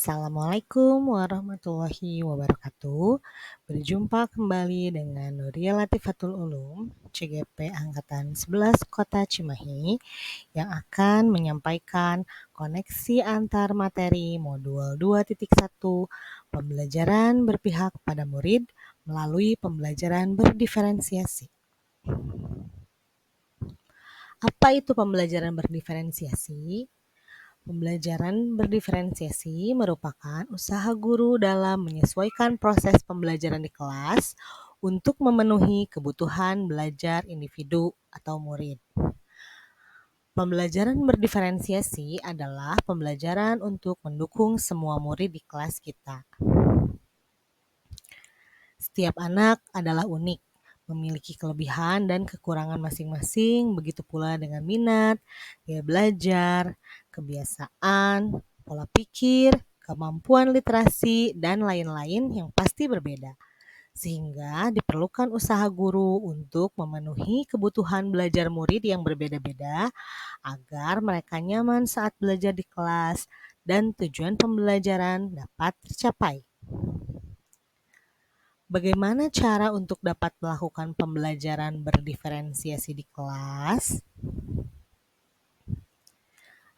Assalamualaikum warahmatullahi wabarakatuh. Berjumpa kembali dengan Nuria Latifatul Ulum, CGP Angkatan 11 Kota Cimahi, yang akan menyampaikan koneksi antar materi modul 2.1 pembelajaran berpihak pada murid melalui pembelajaran berdiferensiasi. Apa itu pembelajaran berdiferensiasi? Pembelajaran berdiferensiasi merupakan usaha guru dalam menyesuaikan proses pembelajaran di kelas untuk memenuhi kebutuhan belajar individu atau murid. Pembelajaran berdiferensiasi adalah pembelajaran untuk mendukung semua murid di kelas kita. Setiap anak adalah unik, memiliki kelebihan dan kekurangan masing-masing, begitu pula dengan minat, gaya belajar, kebiasaan, pola pikir, kemampuan literasi, dan lain-lain yang pasti berbeda. Sehingga diperlukan usaha guru untuk memenuhi kebutuhan belajar murid yang berbeda-beda agar mereka nyaman saat belajar di kelas dan tujuan pembelajaran dapat tercapai. Bagaimana cara untuk dapat melakukan pembelajaran berdiferensiasi di kelas?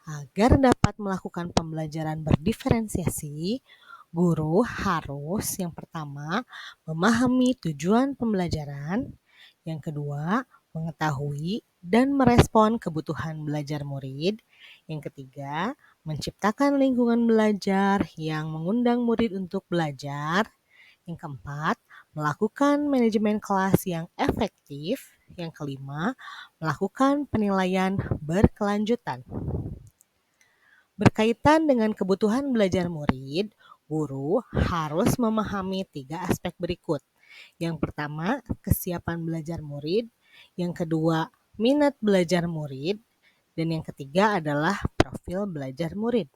Agar dapat melakukan pembelajaran berdiferensiasi, guru harus yang pertama memahami tujuan pembelajaran, yang kedua mengetahui dan merespon kebutuhan belajar murid, yang ketiga menciptakan lingkungan belajar yang mengundang murid untuk belajar, yang keempat melakukan manajemen kelas yang efektif, yang kelima melakukan penilaian berkelanjutan. Berkaitan dengan kebutuhan belajar murid, guru harus memahami 3 aspek berikut. Yang pertama, kesiapan belajar murid. Yang kedua, minat belajar murid. Dan yang ketiga adalah profil belajar murid.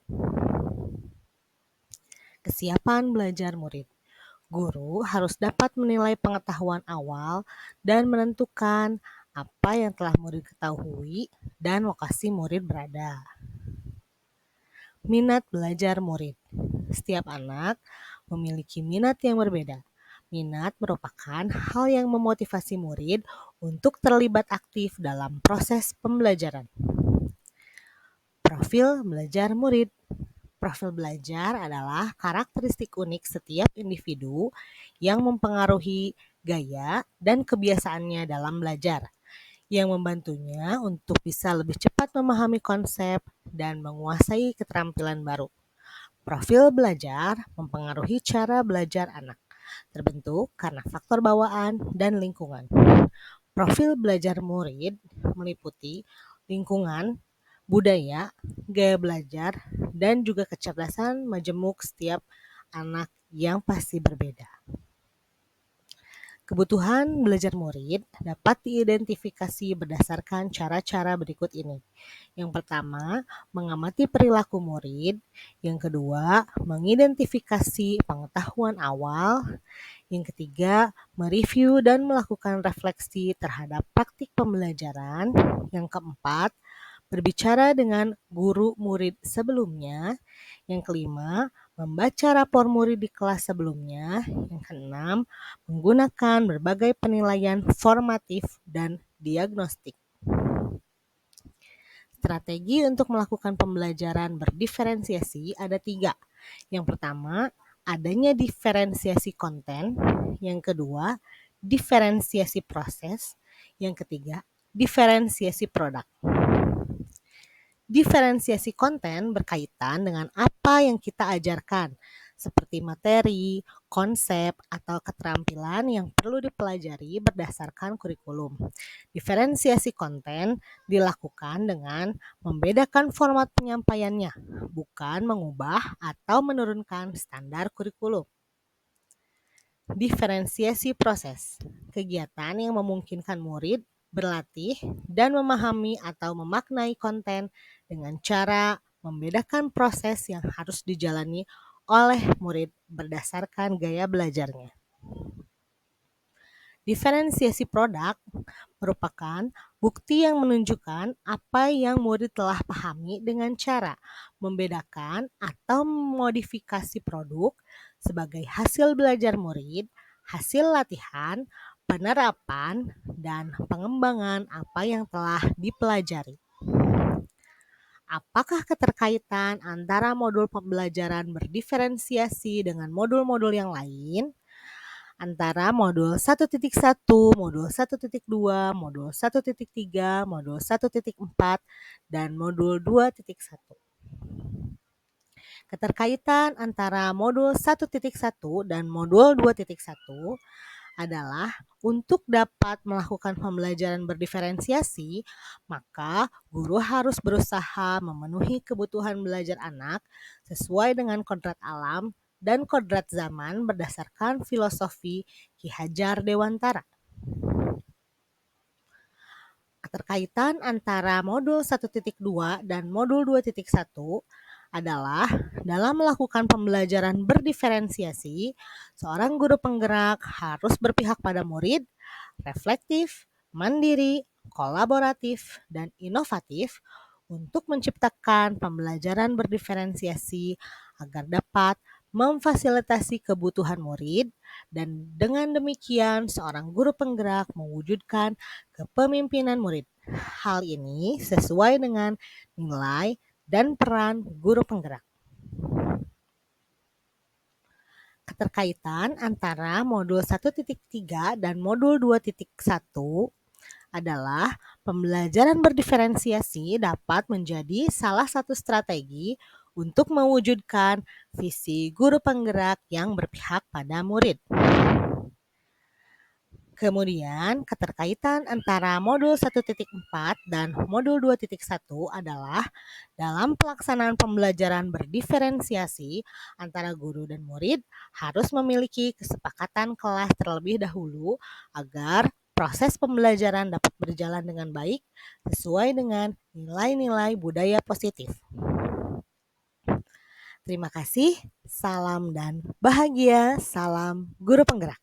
Kesiapan belajar murid. Guru harus dapat menilai pengetahuan awal dan menentukan apa yang telah murid ketahui dan lokasi murid berada. Minat belajar murid. Setiap anak memiliki minat yang berbeda. Minat merupakan hal yang memotivasi murid untuk terlibat aktif dalam proses pembelajaran. Profil belajar murid. Profil belajar adalah karakteristik unik setiap individu yang mempengaruhi gaya dan kebiasaannya dalam belajar, yang membantunya untuk bisa lebih cepat memahami konsep dan menguasai keterampilan baru. Profil belajar mempengaruhi cara belajar anak, terbentuk karena faktor bawaan dan lingkungan. Profil belajar murid meliputi lingkungan, budaya, gaya belajar, dan juga kecerdasan majemuk setiap anak yang pasti berbeda. Kebutuhan belajar murid dapat diidentifikasi berdasarkan cara-cara berikut ini. Yang pertama, mengamati perilaku murid. Yang kedua, mengidentifikasi pengetahuan awal. Yang ketiga, mereview dan melakukan refleksi terhadap praktik pembelajaran. Yang keempat, berbicara dengan guru murid sebelumnya. Yang kelima, membaca rapor murid di kelas sebelumnya. Yang keenam, menggunakan berbagai penilaian formatif dan diagnostik. Strategi untuk melakukan pembelajaran berdiferensiasi ada 3. Yang pertama, adanya diferensiasi konten. Yang kedua, diferensiasi proses. Yang ketiga, diferensiasi produk. Diferensiasi konten berkaitan dengan apa yang kita ajarkan, seperti materi, konsep, atau keterampilan yang perlu dipelajari berdasarkan kurikulum. Diferensiasi konten dilakukan dengan membedakan format penyampaiannya, bukan mengubah atau menurunkan standar kurikulum. Diferensiasi proses, kegiatan yang memungkinkan murid berlatih dan memahami atau memaknai konten dengan cara membedakan proses yang harus dijalani oleh murid berdasarkan gaya belajarnya. Diferensiasi produk merupakan bukti yang menunjukkan apa yang murid telah pahami dengan cara membedakan atau memodifikasi produk sebagai hasil belajar murid, hasil latihan, penerapan, dan pengembangan apa yang telah dipelajari. Apakah keterkaitan antara modul pembelajaran berdiferensiasi dengan modul-modul yang lain? Antara modul 1.1, modul 1.2, modul 1.3, modul 1.4, dan modul 2.1. Keterkaitan antara modul 1.1 dan modul 2.1 adalah untuk dapat melakukan pembelajaran berdiferensiasi, maka guru harus berusaha memenuhi kebutuhan belajar anak sesuai dengan kodrat alam dan kodrat zaman berdasarkan filosofi Ki Hajar Dewantara. Keterkaitan antara modul 1.2 dan modul 2.1 adalah dalam melakukan pembelajaran berdiferensiasi, seorang guru penggerak harus berpihak pada murid, reflektif, mandiri, kolaboratif, dan inovatif untuk menciptakan pembelajaran berdiferensiasi agar dapat memfasilitasi kebutuhan murid, dan dengan demikian seorang guru penggerak mewujudkan kepemimpinan murid. Hal ini sesuai dengan nilai dan peran guru penggerak. Keterkaitan antara modul 1.3 dan modul 2.1 adalah pembelajaran berdiferensiasi dapat menjadi salah satu strategi untuk mewujudkan visi guru penggerak yang berpihak pada murid. Kemudian, keterkaitan antara modul 1.4 dan modul 2.1 adalah dalam pelaksanaan pembelajaran berdiferensiasi antara guru dan murid harus memiliki kesepakatan kelas terlebih dahulu agar proses pembelajaran dapat berjalan dengan baik sesuai dengan nilai-nilai budaya positif. Terima kasih, salam dan bahagia, salam guru penggerak.